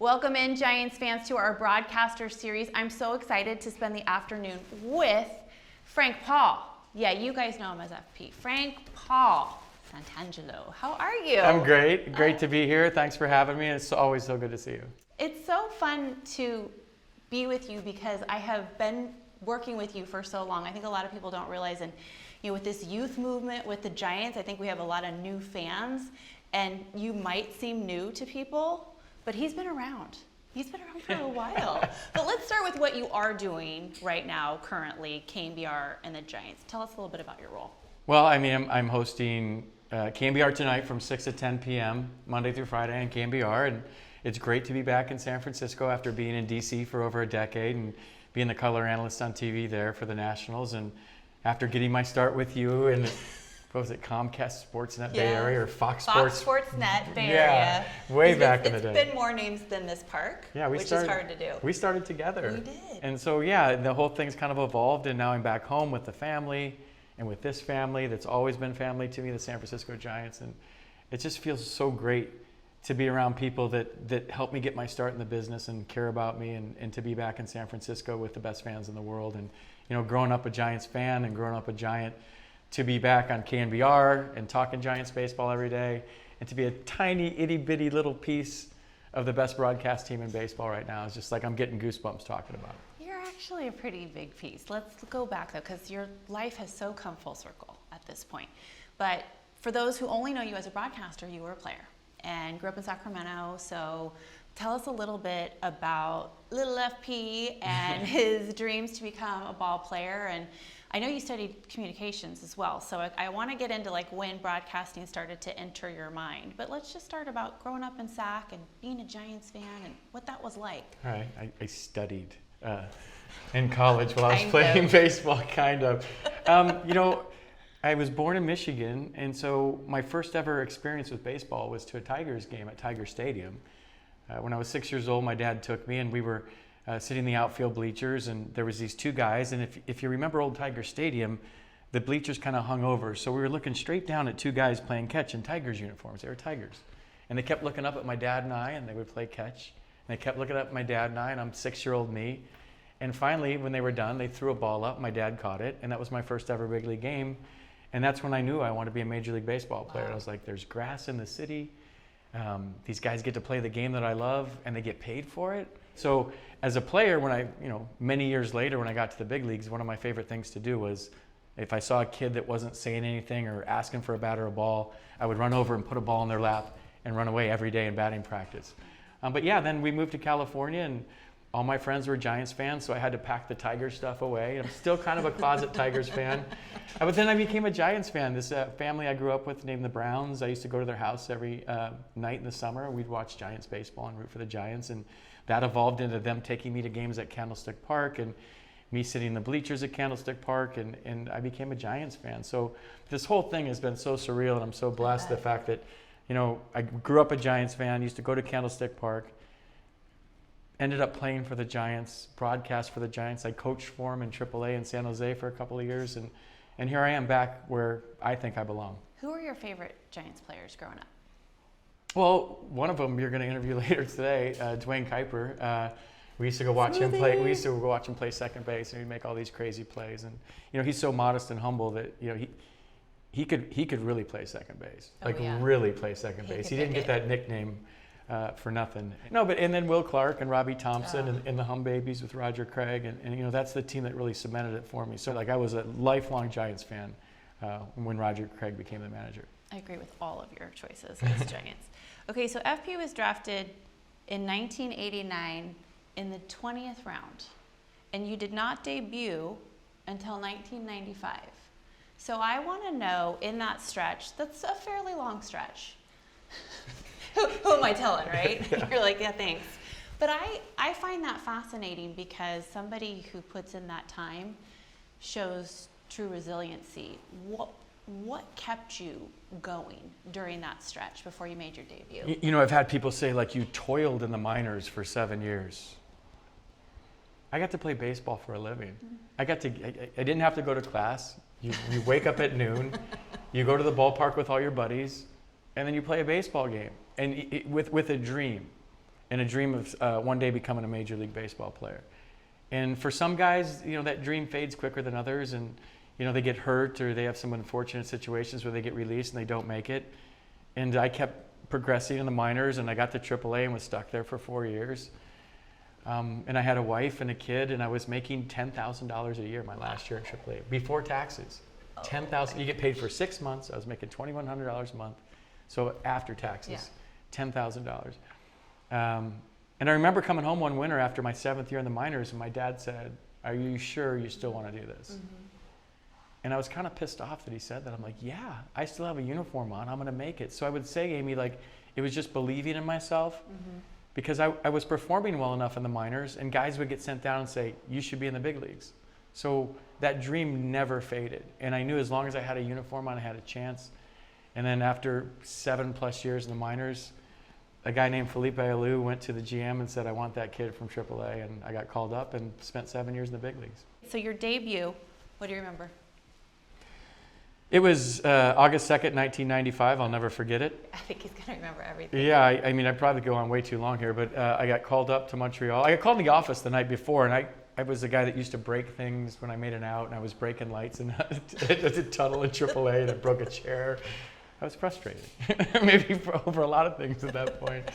Welcome in, Giants fans, to our broadcaster series. I'm so excited to spend the afternoon with Frank Paul. Yeah, you guys know him as FP. Frank Paul Santangelo. How are you? I'm great. Great to be here. Thanks for having me. It's always so good to see you. It's so fun to be with you because I have been working with you for so long. I think a lot of people don't realize, and with this youth movement with the Giants, I think we have a lot of new fans, and you might seem new to people, but he's been around. He's been around for a while. But let's start with what you are doing right now, currently, KNBR and the Giants. Tell us a little bit about your role. Well, I'm hosting KNBR tonight from 6 to 10 p.m. Monday through Friday on KNBR, and it's great to be back in San Francisco after being in D.C. for over a decade and being the color analyst on TV there for the Nationals, and after getting my start with you and what was it, Comcast Sportsnet Bay Area or Fox Sportsnet Bay Area. Yeah, way back in the day. It's been more names than this park, which is hard to do. We started together. We did. And so, yeah, the whole thing's kind of evolved, and now I'm back home with the family and with this family that's always been family to me, the San Francisco Giants. And it just feels so great to be around people that help me get my start in the business and care about me, and to be back in San Francisco with the best fans in the world. And, growing up a Giants fan and growing up a Giant, to be back on KNBR and talking Giants baseball every day, and to be a tiny, itty-bitty little piece of the best broadcast team in baseball right now is just like I'm getting goosebumps talking about it. You're actually a pretty big piece. Let's go back, though, because your life has so come full circle at this point. But for those who only know you as a broadcaster, you were a player and grew up in Sacramento. So tell us a little bit about little FP and his dreams to become a ball player. And I know you studied communications as well, so I want to get into when broadcasting started to enter your mind. But let's just start about growing up in Sac and being a Giants fan and what that was like. All right, I studied in college while I was playing baseball, kind of. I was born in Michigan, and so my first ever experience with baseball was to a Tigers game at Tiger Stadium. When I was 6 years old, my dad took me, and we were sitting in the outfield bleachers, and there was these two guys, and if you remember old Tiger Stadium, the bleachers kind of hung over, so we were looking straight down at two guys playing catch in Tigers uniforms. They were Tigers, and they kept looking up at my dad and I, and they would play catch, and they kept looking up at my dad and I, and I'm 6-year-old me, and finally, when they were done, they threw a ball up, my dad caught it, and that was my first ever big league game, and that's when I knew I wanted to be a Major League Baseball player. Wow. I was like, there's grass in the city, these guys get to play the game that I love, and they get paid for it. So as a player, when many years later, when I got to the big leagues, one of my favorite things to do was, if I saw a kid that wasn't saying anything or asking for a bat or a ball, I would run over and put a ball in their lap and run away every day in batting practice. But yeah, then we moved to California, and all my friends were Giants fans, so I had to pack the Tigers stuff away. I'm still kind of a closet Tigers fan. But then I became a Giants fan. This family I grew up with named the Browns, I used to go to their house every night in the summer. We'd watch Giants baseball and root for the Giants, and that evolved into them taking me to games at Candlestick Park and me sitting in the bleachers at Candlestick Park, and I became a Giants fan. So this whole thing has been so surreal, and I'm so blessed the fact that, I grew up a Giants fan, used to go to Candlestick Park, ended up playing for the Giants, broadcast for the Giants. I coached for them in AAA in San Jose for a couple of years, and here I am back where I think I belong. Who are your favorite Giants players growing up? Well, one of them you're going to interview later today, Dwayne Kuiper. We used to go watch him play. We used to go watch him play second base, and he'd make all these crazy plays. And he's so modest and humble that he could really play second base, really play second base. He didn't get that nickname for nothing. No, and then Will Clark and Robbie Thompson and the Hum Babies with Roger Craig, and that's the team that really cemented it for me. So I was a lifelong Giants fan when Roger Craig became the manager. I agree with all of your choices as Giants. Okay, so FP was drafted in 1989 in the 20th round, and you did not debut until 1995. So I want to know, in that stretch, that's a fairly long stretch. Who am I telling, right? Yeah. You're like, yeah, thanks. But I find that fascinating because somebody who puts in that time shows true resiliency. What kept you going during that stretch before you made your debut? I've had people say, you toiled in the minors for 7 years. I got to play baseball for a living. Mm-hmm. I didn't have to go to class. You wake up at noon, you go to the ballpark with all your buddies, and then you play a baseball game, and with a dream. and a dream of one day becoming a Major League Baseball player. And for some guys, that dream fades quicker than others, and they get hurt or they have some unfortunate situations where they get released and they don't make it. And I kept progressing in the minors, and I got to AAA and was stuck there for 4 years. And I had a wife and a kid, and I was making $10,000 a year my last year at AAA before taxes. $10,000. You get paid for 6 months. I was making $2,100 a month. So after taxes, $10,000. And I remember coming home one winter after my 7th year in the minors, and my dad said, "Are you sure you still want to do this?" Mm-hmm. And I was kind of pissed off that he said that. I'm like, yeah, I still have a uniform on. I'm going to make it. So I would say, Amy, like, it was just believing in myself, mm-hmm. because I was performing well enough in the minors, and guys would get sent down and say, you should be in the big leagues. So that dream never faded. And I knew as long as I had a uniform on, I had a chance. And then after 7+ years in the minors, a guy named Felipe Alou went to the GM and said, I want that kid from AAA. And I got called up and spent 7 years in the big leagues. So your debut, what do you remember? It was August 2nd, 1995. I'll never forget it. I think he's going to remember everything. Yeah, I mean, I'd probably go on way too long here, but I got called up to Montreal. I got called in the office the night before, and I was the guy that used to break things when I made an out, and I was breaking lights and I did tunnel in AAA, and I broke a chair. I was frustrated, maybe over a lot of things at that point.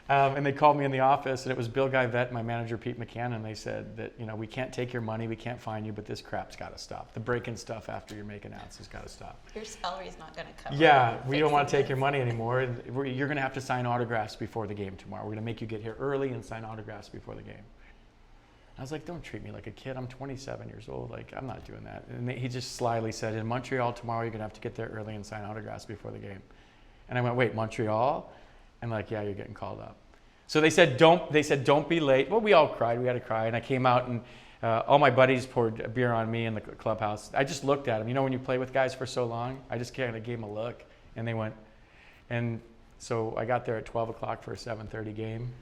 And they called me in the office, and it was Bill Guyvette, my manager, Pete McCann, and they said that, we can't take your money, we can't fine you, but this crap's got to stop. The breaking stuff after you're making outs has got to stop. Your salary's not going to cover. Yeah, we don't want to take your money anymore. And you're going to have to sign autographs before the game tomorrow. We're going to make you get here early and sign autographs before the game. I was like, don't treat me like a kid. I'm 27 years old. Like, I'm not doing that. And he just slyly said, in Montreal tomorrow, you're going to have to get there early and sign autographs before the game. And I went, wait, Montreal? And like, yeah, you're getting called up. So they said, don't be late. Well, we all cried. We had to cry. And I came out, and all my buddies poured a beer on me in the clubhouse. I just looked at them. When you play with guys for so long, I just kind of gave them a look, and they went. And so I got there at 12 o'clock for a 7:30 game.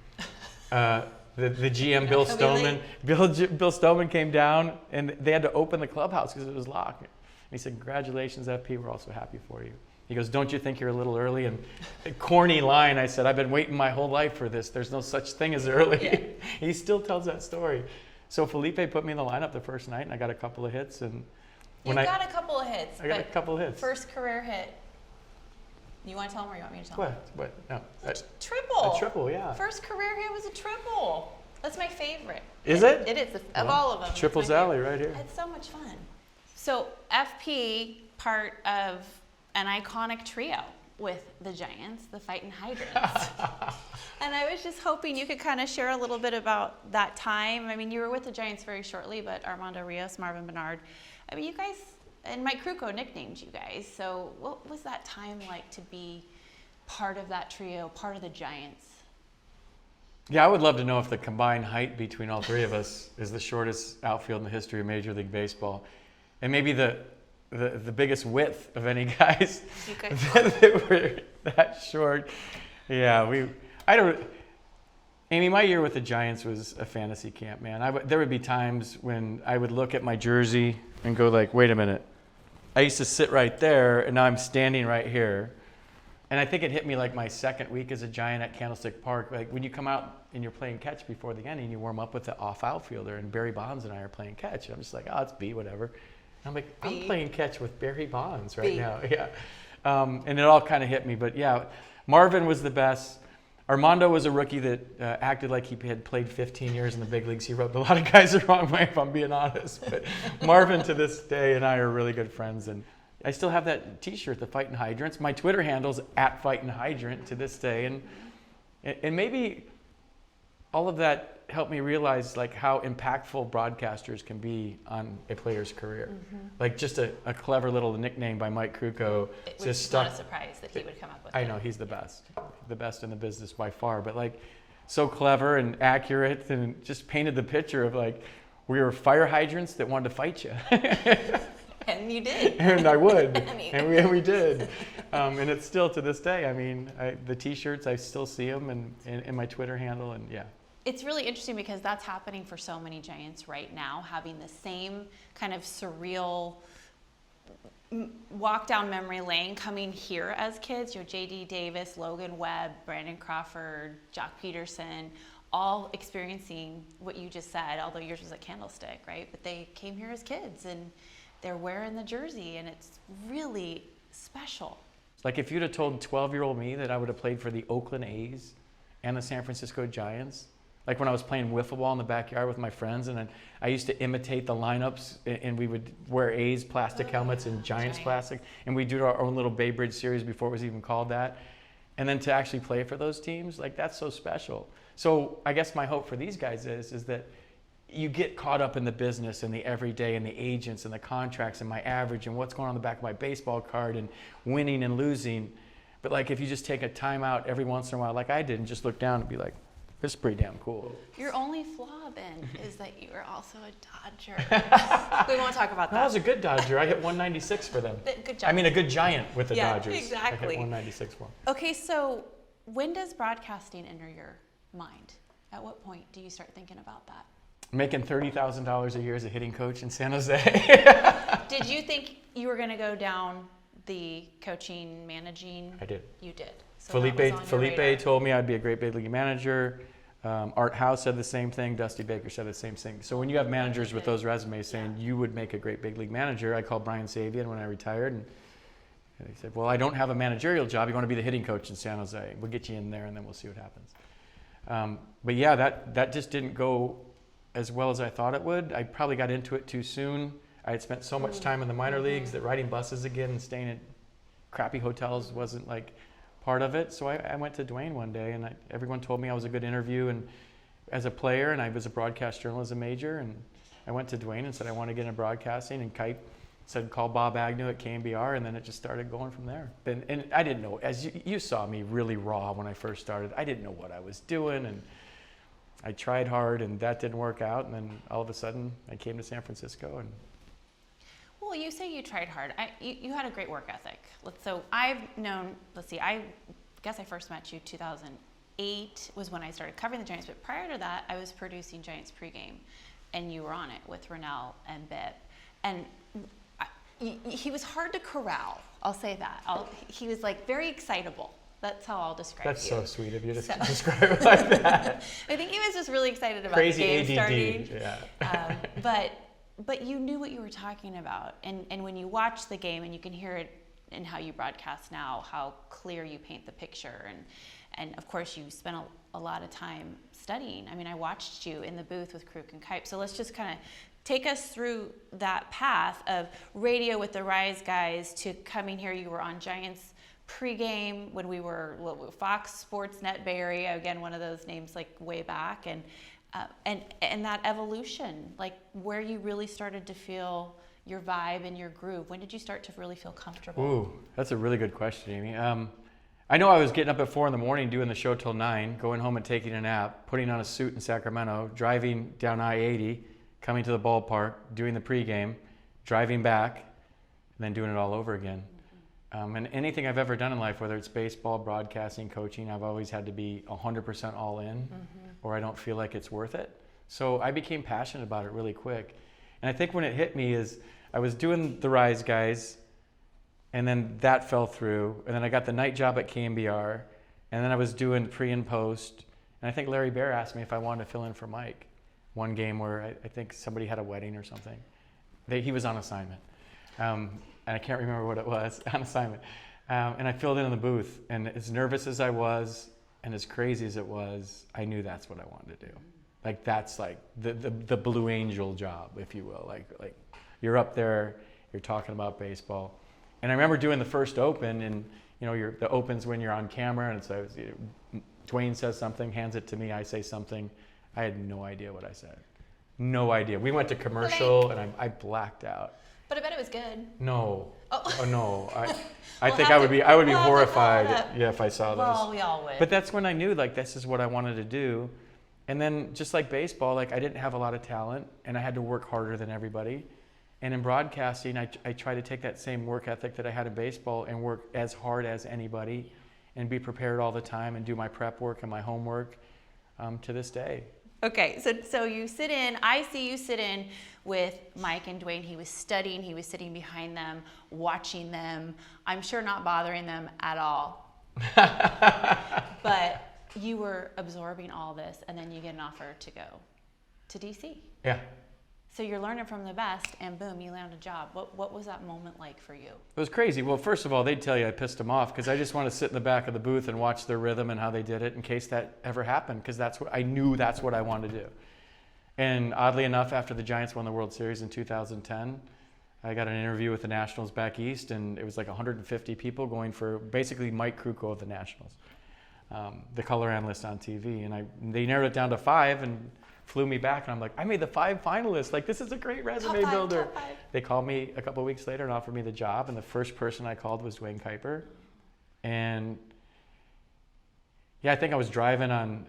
The GM, Bill Stoneman, Bill Stoneman came down, and they had to open the clubhouse because it was locked. And he said, congratulations, FP. We're also happy for you. He goes, don't you think you're a little early? And a corny line, I said, I've been waiting my whole life for this. There's no such thing as early. Yeah. He still tells that story. So Felipe put me in the lineup the first night, and I got a couple of hits. And you got a couple of hits. I got a couple of hits. First career hit. You want to tell him, or you want me to tell him? What? No. Triple. A triple, yeah. First career hit was a triple. That's my favorite. Is it? It is. Of all of them. Triples Alley right here. It's so much fun. So FP, part of an iconic trio with the Giants, the Fightin' Hydrants. And I was just hoping you could kind of share a little bit about that time. I mean, you were with the Giants very shortly, but Armando Rios, Marvin Bernard, I mean, you guys, and Mike Krukow nicknamed you guys. So what was that time like to be part of that trio, part of the Giants? Yeah, I would love to know if the combined height between all three of us is the shortest outfield in the history of Major League Baseball. And maybe the biggest width of any guys that were that short. Yeah, Amy, my year with the Giants was a fantasy camp, man. There would be times when I would look at my jersey and go like, wait a minute. I used to sit right there, and now I'm standing right here. And I think it hit me like my second week as a Giant at Candlestick Park. Like when you come out and you're playing catch before the end, and you warm up with the off outfielder, and Barry Bonds and I are playing catch. And I'm just like, oh, it's B, whatever. I'm like, I'm playing catch with Barry Bonds right now. Yeah. And it all kind of hit me. But yeah, Marvin was the best. Armando was a rookie that acted like he had played 15 years in the big leagues. He rubbed a lot of guys the wrong way, if I'm being honest. But Marvin, to this day, and I are really good friends. And I still have that T-shirt, the Fightin' Hydrants. My Twitter handle's @FightinHydrant to this day. And maybe all of that helped me realize like how impactful broadcasters can be on a player's career. Mm-hmm. Like just a clever little nickname by Mike Krukow. It was not a surprise that he would come up with I know, he's the best in the business by far, but like so clever and accurate, and just painted the picture of like we were fire hydrants that wanted to fight you. And you did. And I would. And we did. And it's still to this day. I mean, the T-shirts, I still see them in my Twitter handle, and yeah. It's really interesting because that's happening for so many Giants right now, having the same kind of surreal walk down memory lane coming here as kids, J.D. Davis, Logan Webb, Brandon Crawford, Jock Peterson, all experiencing what you just said, although yours was a Candlestick, right? But they came here as kids and they're wearing the jersey, and it's really special. Like if you'd have told 12-year-old me that I would have played for the Oakland A's and the San Francisco Giants, like when I was playing wiffle ball in the backyard with my friends, and then I used to imitate the lineups, and we would wear A's plastic helmets and Giants plastic, and we do our own little Bay Bridge series before it was even called that. And then to actually play for those teams, like that's so special. So I guess my hope for these guys is that you get caught up in the business and the everyday and the agents and the contracts and my average and what's going on the back of my baseball card and winning and losing. But like if you just take a time out every once in a while, like I did, and just look down and be like, this is pretty damn cool. Your only flaw, Ben, is that you are also a Dodger. We won't talk about that. I was a good Dodger. I hit 196 for them. Good job. I mean, a good Giant with the Dodgers. Exactly. I hit 196 for them. Okay, so when does broadcasting enter your mind? At what point do you start thinking about that? Making $30,000 a year as a hitting coach in San Jose. Did you think you were going to go down the coaching, managing? I did. You did. So that was on your radar. Felipe told me I'd be a great big league manager. Art House said the same thing. Dusty Baker said the same thing. So when you have managers with those resumes saying you would make a great big league manager, I called Brian Savian when I retired, and he said, well, I don't have a managerial job. You want to be the hitting coach in San Jose. We'll get you in there, and then we'll see what happens. But yeah, that just didn't go as well as I thought it would. I probably got into it too soon. I had spent so much time in the minor leagues that riding buses again and staying at crappy hotels wasn't like part of it. So I went to Dwayne one day, and everyone told me I was a good interview and as a player, and I was a broadcast journalism major, and I went to Dwayne and said I want to get into broadcasting, and Kite said call Bob Agnew at KMBR, and then it just started going from there. And I didn't know, as you saw me really raw when I first started, I didn't know what I was doing, and I tried hard, and that didn't work out, and then all of a sudden I came to San Francisco. And well, you say you tried hard. You had a great work ethic. So I've known, I guess I first met you 2008 was when I started covering the Giants, but prior to that, I was producing Giants pregame, and you were on it with Rennell and Bip. And he was hard to corral, I'll say that. He was like very excitable. That's how I'll describe that's you. so sweet of you to describe it like that. I think he was just really excited about Crazy the game ADD. starting. Yeah. But you knew what you were talking about. And when you watch the game, and you can hear it in how you broadcast now, how clear you paint the picture. And of course, you spent a lot of time studying. I mean, I watched you in the booth with Kruk and Kipe. So let's just kind of take us through that path of radio with the Rise guys to coming here. You were on Giants pregame when we were Fox Sports Net Bay Area, again, one of those names like way back, and that evolution, like where you really started to feel your vibe and your groove. When did you start to really feel comfortable? Ooh, that's a really good question, Amy. I know I was getting up at 4 a.m, doing the show till 9, going home and taking a nap, putting on a suit in Sacramento, driving down I-80, coming to the ballpark, doing the pregame, driving back, and then doing it all over again. And anything I've ever done in life, whether it's baseball, broadcasting, coaching, I've always had to be 100% all in, or I don't feel like it's worth it. So I became passionate about it really quick. And I think when it hit me is I was doing the Rise guys, and then that fell through. And then I got the night job at KMBR, and then I was doing pre and post. And I think Larry Bear asked me if I wanted to fill in for Mike one game where I think somebody had a wedding or something. He was on assignment. And I can't remember what it was, on assignment. And I filled in the booth, and as nervous as I was, and as crazy as it was, I knew that's what I wanted to do. Like that's like the Blue Angel job, if you will. Like you're up there, you're talking about baseball. And I remember doing the first open, and the opens when you're on camera, and so Dwayne says something, hands it to me, I say something. I had no idea what I said. No idea. We went to commercial, and I blacked out. But I bet it was good. No. Oh no. I think I would be horrified if I saw those. Well, we all would. But that's when I knew like this is what I wanted to do. And then just like baseball, like I didn't have a lot of talent, and I had to work harder than everybody. And in broadcasting, I try to take that same work ethic that I had in baseball and work as hard as anybody, and be prepared all the time and do my prep work and my homework to this day. Okay, so you sit in, I see you sit in with Mike and Dwayne. He was studying, he was sitting behind them, watching them. I'm sure not bothering them at all. But you were absorbing all this, and then you get an offer to go to DC. Yeah. So you're learning from the best, and boom, you land a job. What was that moment like for you? It was crazy. Well, first of all, they'd tell you I pissed them off because I just want to sit in the back of the booth and watch their rhythm and how they did it in case that ever happened, because that's what I knew that's what I wanted to do. And oddly enough, after the Giants won the World Series in 2010, I got an interview with the Nationals back east, and it was like 150 people going for basically Mike Krukow of the Nationals, the color analyst on TV. And they narrowed it down to 5 and flew me back, and I'm like, I made the 5 finalists. Like, this is a great resume builder. Top 5. They called me a couple of weeks later and offered me the job, and the first person I called was Dwayne Kuiper. And yeah, I think I was driving on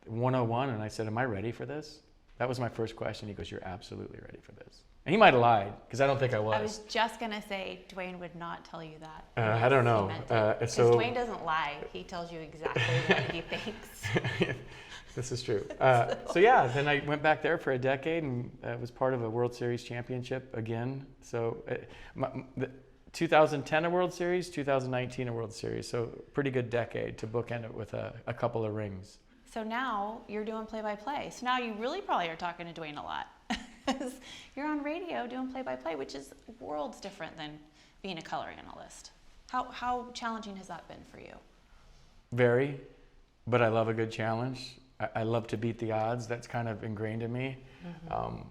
101, and I said, am I ready for this? That was my first question. He goes, you're absolutely ready for this. And he might have lied, because I don't think I was. I was just going to say, Dwayne would not tell you that. I don't know. Because Dwayne doesn't lie. He tells you exactly what he thinks. This is true. So yeah, then I went back there for a decade and was part of a World Series championship again. So the 2010 a World Series, 2019 a World Series. So pretty good decade to bookend it with a couple of rings. So now you're doing play-by-play. So now you really probably are talking to Dwayne a lot. You're on radio doing play-by-play, which is worlds different than being a color analyst. How challenging has that been for you? Very, but I love a good challenge. I love to beat the odds. That's kind of ingrained in me. Mm-hmm.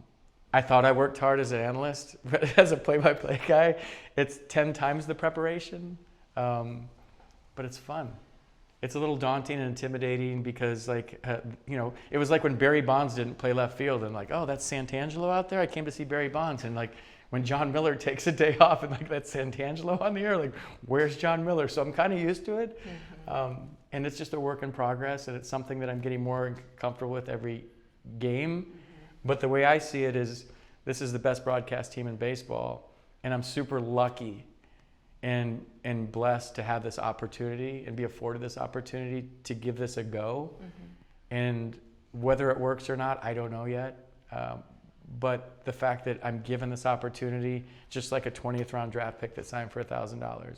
I thought I worked hard as an analyst, but as a play-by-play guy, it's 10 times the preparation. But it's fun. It's a little daunting and intimidating because, like, it was like when Barry Bonds didn't play left field, and like, oh, that's Santangelo out there. I came to see Barry Bonds, and like when John Miller takes a day off, and like that's Santangelo on the air. Like, where's John Miller? So I'm kind of used to it. Mm-hmm. And it's just a work in progress, and it's something that I'm getting more comfortable with every game. Mm-hmm. But the way I see it is, this is the best broadcast team in baseball, and I'm super lucky and blessed to have this opportunity and be afforded this opportunity to give this a go. Mm-hmm. And whether it works or not, I don't know yet. But the fact that I'm given this opportunity, just like a 20th round draft pick that signed for $1,000,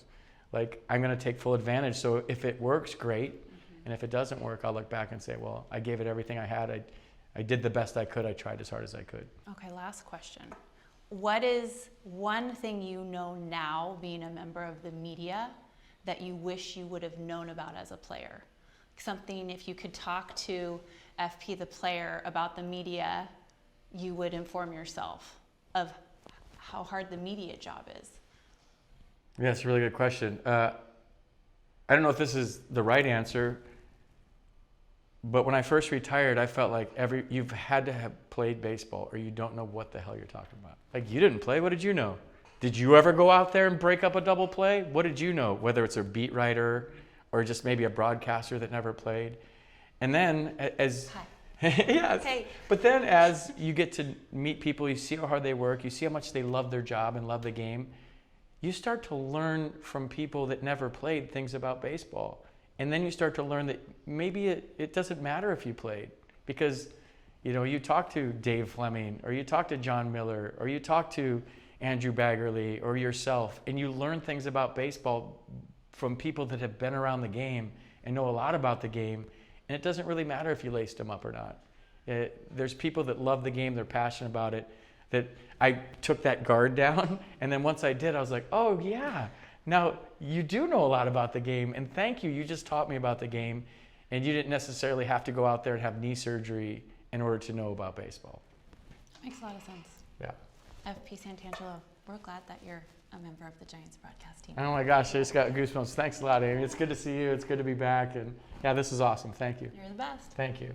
like, I'm going to take full advantage. So if it works, great. Mm-hmm. And if it doesn't work, I'll look back and say, well, I gave it everything I had. I did the best I could. I tried as hard as I could. Okay, last question. What is one thing you know now, being a member of the media, that you wish you would have known about as a player? Something, if you could talk to FP, the player, about the media, you would inform yourself of how hard the media job is. Yeah, that's a really good question. I don't know if this is the right answer, but when I first retired, I felt like you've had to have played baseball or you don't know what the hell you're talking about. Like, you didn't play, what did you know? Did you ever go out there and break up a double play? What did you know? Whether it's a beat writer or just maybe a broadcaster that never played. And then as... Hi. Yes. Hey. But then as you get to meet people, you see how hard they work, you see how much they love their job and love the game, you start to learn from people that never played things about baseball. And then you start to learn that maybe it doesn't matter if you played, because you talk to Dave Fleming, or you talk to John Miller, or you talk to Andrew Baggerly, or yourself, and you learn things about baseball from people that have been around the game and know a lot about the game. And it doesn't really matter if you laced them up or not. There's people that love the game, they're passionate about it, that I took that guard down. And then once I did, I was like, oh yeah, now you do know a lot about the game. And thank you, you just taught me about the game. And you didn't necessarily have to go out there and have knee surgery in order to know about baseball. Makes a lot of sense. Yeah. FP Santangelo, we're glad that you're a member of the Giants broadcast team. Oh my gosh, I just got goosebumps. Thanks a lot, Amy. It's good to see you. It's good to be back. And yeah, this is awesome. Thank you. You're the best. Thank you.